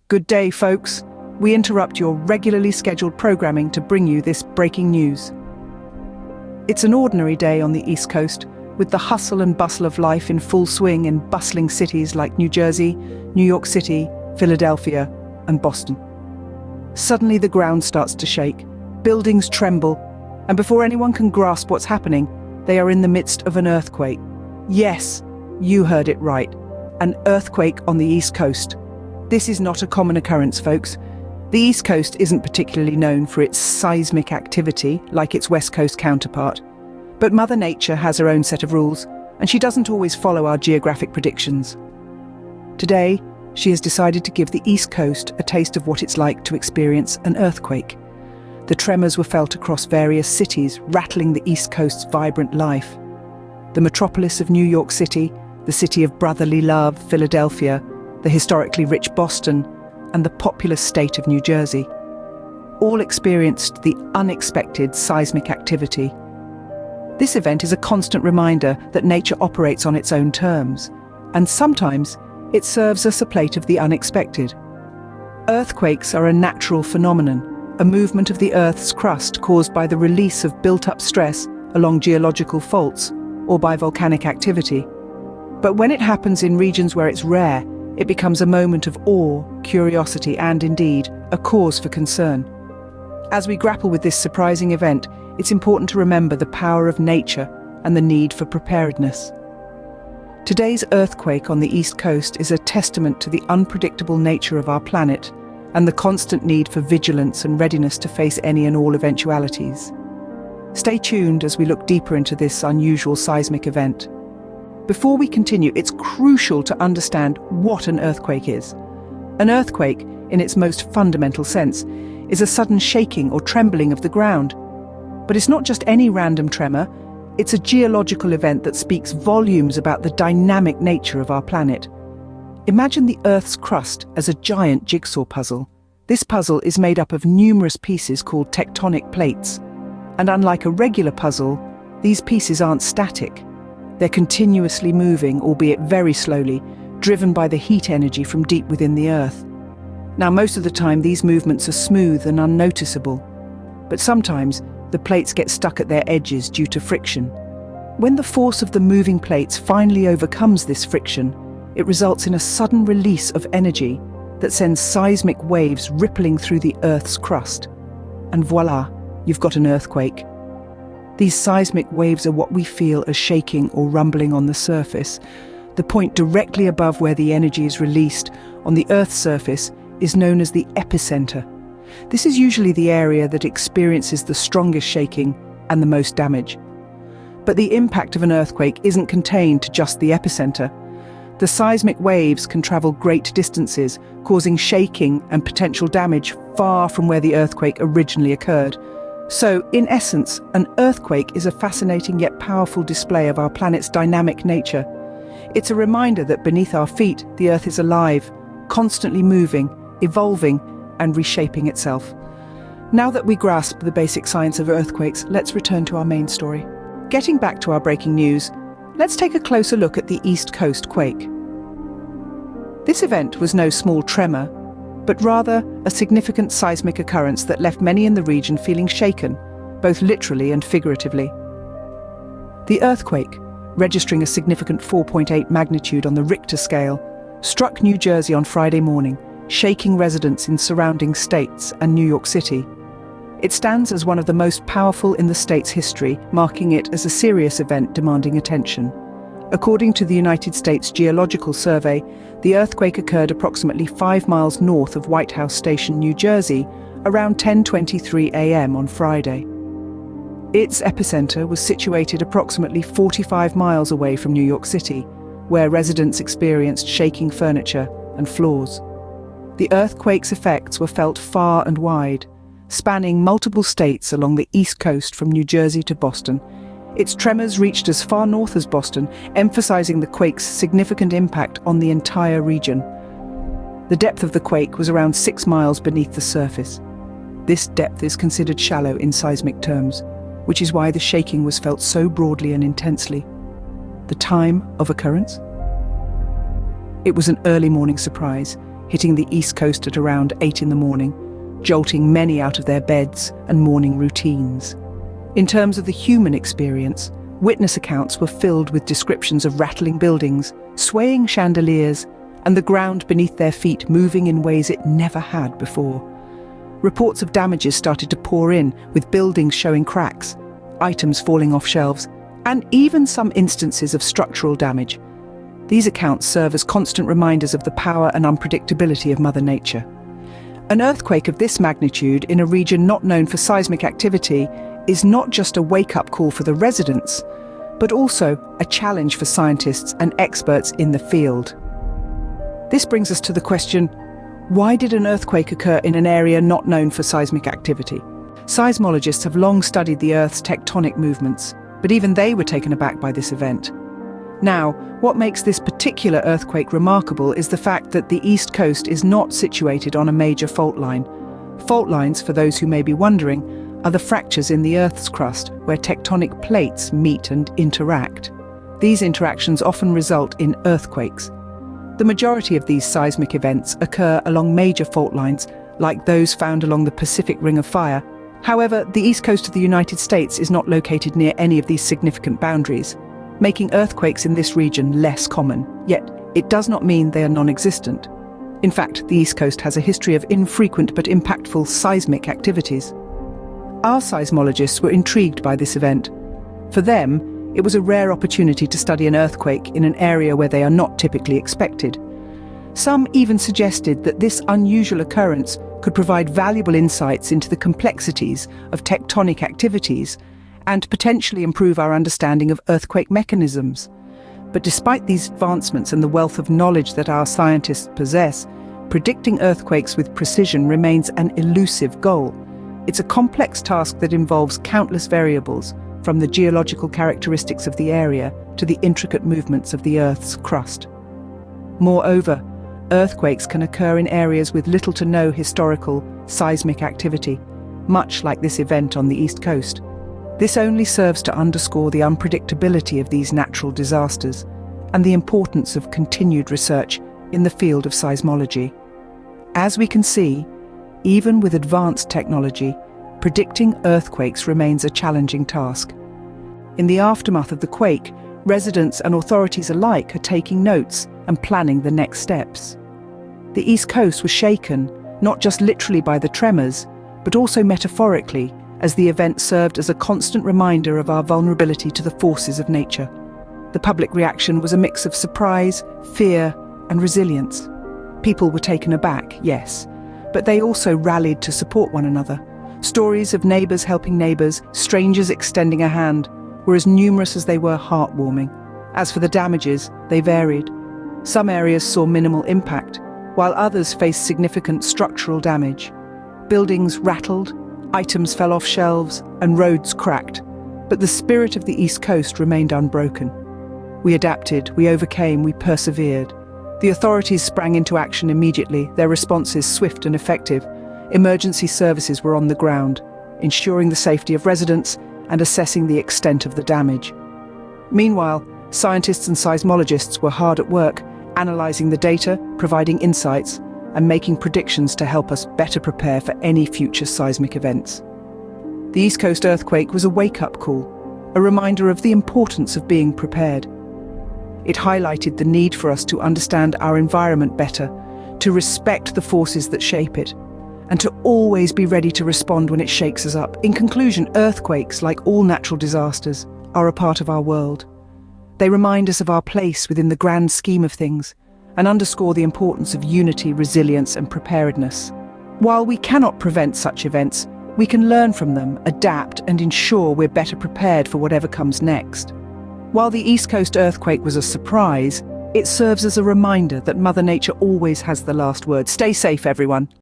Good day, folks. We interrupt your regularly scheduled programming to bring you this breaking news. It's an ordinary day on the East Coast, with the hustle and bustle of life in full swing in bustling cities like New Jersey, New York City, Philadelphia, and Boston. Suddenly the ground starts to shake, buildings tremble, and before anyone can grasp what's happening, they are in the midst of an earthquake. Yes, you heard it right. An earthquake on the East Coast. This is not a common occurrence, folks. The East Coast isn't particularly known for its seismic activity like its West Coast counterpart. But Mother Nature has her own set of rules, and she doesn't always follow our geographic predictions. Today, she has decided to give the East Coast a taste of what it's like to experience an earthquake. The tremors were felt across various cities, rattling the East Coast's vibrant life. The metropolis of New York City, the city of brotherly love, Philadelphia, the historically rich Boston, and the populous state of New Jersey, all experienced the unexpected seismic activity. This event is a constant reminder that nature operates on its own terms, and sometimes it serves us a plate of the unexpected. Earthquakes are a natural phenomenon, a movement of the Earth's crust caused by the release of built-up stress along geological faults or by volcanic activity. But when it happens in regions where it's rare, it becomes a moment of awe, curiosity, and indeed, a cause for concern. As we grapple with this surprising event, it's important to remember the power of nature and the need for preparedness. Today's earthquake on the East Coast is a testament to the unpredictable nature of our planet and the constant need for vigilance and readiness to face any and all eventualities. Stay tuned as we look deeper into this unusual seismic event. Before we continue, it's crucial to understand what an earthquake is. An earthquake, in its most fundamental sense, is a sudden shaking or trembling of the ground. But it's not just any random tremor, it's a geological event that speaks volumes about the dynamic nature of our planet. Imagine the Earth's crust as a giant jigsaw puzzle. This puzzle is made up of numerous pieces called tectonic plates. And unlike a regular puzzle, these pieces aren't static. They're continuously moving, albeit very slowly, driven by the heat energy from deep within the Earth. Now, most of the time, these movements are smooth and unnoticeable. But sometimes, the plates get stuck at their edges due to friction. When the force of the moving plates finally overcomes this friction, it results in a sudden release of energy that sends seismic waves rippling through the Earth's crust. And voila, you've got an earthquake. These seismic waves are what we feel as shaking or rumbling on the surface. The point directly above where the energy is released on the Earth's surface is known as the epicenter. This is usually the area that experiences the strongest shaking and the most damage. But the impact of an earthquake isn't contained to just the epicenter. The seismic waves can travel great distances, causing shaking and potential damage far from where the earthquake originally occurred. So, in essence, an earthquake is a fascinating yet powerful display of our planet's dynamic nature. It's a reminder that beneath our feet, the Earth is alive, constantly moving, evolving, and reshaping itself. Now that we grasp the basic science of earthquakes, let's return to our main story. Getting back to our breaking news, let's take a closer look at the East Coast quake. This event was no small tremor, but rather a significant seismic occurrence that left many in the region feeling shaken, both literally and figuratively. The earthquake, registering a significant 4.8 magnitude on the Richter scale, struck New Jersey on Friday morning, shaking residents in surrounding states and New York City. It stands as one of the most powerful in the state's history, marking it as a serious event demanding attention. According to the United States Geological Survey, the earthquake occurred approximately 5 miles north of White House Station, New Jersey, around 10:23 a.m. on Friday. Its epicenter was situated approximately 45 miles away from New York City, where residents experienced shaking furniture and floors. The earthquake's effects were felt far and wide, spanning multiple states along the East Coast from New Jersey to Boston. Its tremors reached as far north as Boston, emphasizing the quake's significant impact on the entire region. The depth of the quake was around 6 miles beneath the surface. This depth is considered shallow in seismic terms, which is why the shaking was felt so broadly and intensely. The time of occurrence? It was an early morning surprise, hitting the East Coast at around 8 in the morning, jolting many out of their beds and morning routines. In terms of the human experience, witness accounts were filled with descriptions of rattling buildings, swaying chandeliers, and the ground beneath their feet moving in ways it never had before. Reports of damages started to pour in, with buildings showing cracks, items falling off shelves, and even some instances of structural damage. These accounts serve as constant reminders of the power and unpredictability of Mother Nature. An earthquake of this magnitude in a region not known for seismic activity is not just a wake-up call for the residents, but also a challenge for scientists and experts in the field. This brings us to the question, why did an earthquake occur in an area not known for seismic activity? Seismologists have long studied the Earth's tectonic movements, but even they were taken aback by this event. Now, what makes this particular earthquake remarkable is the fact that the East Coast is not situated on a major fault line. Fault lines, for those who may be wondering, are the fractures in the Earth's crust where tectonic plates meet and interact. These interactions often result in earthquakes. The majority of these seismic events occur along major fault lines, like those found along the Pacific Ring of Fire. However, the East Coast of the United States is not located near any of these significant boundaries, making earthquakes in this region less common, yet it does not mean they are non-existent. In fact, the East Coast has a history of infrequent but impactful seismic activities. Our seismologists were intrigued by this event. For them, it was a rare opportunity to study an earthquake in an area where they are not typically expected. Some even suggested that this unusual occurrence could provide valuable insights into the complexities of tectonic activities and potentially improve our understanding of earthquake mechanisms. But despite these advancements and the wealth of knowledge that our scientists possess, predicting earthquakes with precision remains an elusive goal. It's a complex task that involves countless variables, from the geological characteristics of the area to the intricate movements of the Earth's crust. Moreover, earthquakes can occur in areas with little to no historical seismic activity, much like this event on the East Coast. This only serves to underscore the unpredictability of these natural disasters and the importance of continued research in the field of seismology. As we can see, even with advanced technology, predicting earthquakes remains a challenging task. In the aftermath of the quake, residents and authorities alike are taking notes and planning the next steps. The East Coast was shaken, not just literally by the tremors, but also metaphorically, as the event served as a constant reminder of our vulnerability to the forces of nature. The public reaction was a mix of surprise, fear, and resilience. People were taken aback, yes, but they also rallied to support one another. Stories of neighbours helping neighbours, strangers extending a hand, were as numerous as they were heartwarming. As for the damages, they varied. Some areas saw minimal impact, while others faced significant structural damage. Buildings rattled, items fell off shelves, and roads cracked. But the spirit of the East Coast remained unbroken. We adapted, we overcame, we persevered. The authorities sprang into action immediately, their responses swift and effective. Emergency services were on the ground, ensuring the safety of residents and assessing the extent of the damage. Meanwhile, scientists and seismologists were hard at work, analysing the data, providing insights, and making predictions to help us better prepare for any future seismic events. The East Coast earthquake was a wake-up call, a reminder of the importance of being prepared. It highlighted the need for us to understand our environment better, to respect the forces that shape it, and to always be ready to respond when it shakes us up. In conclusion, earthquakes, like all natural disasters, are a part of our world. They remind us of our place within the grand scheme of things and underscore the importance of unity, resilience, and preparedness. While we cannot prevent such events, we can learn from them, adapt, and ensure we're better prepared for whatever comes next. While the East Coast earthquake was a surprise, it serves as a reminder that Mother Nature always has the last word. Stay safe, everyone.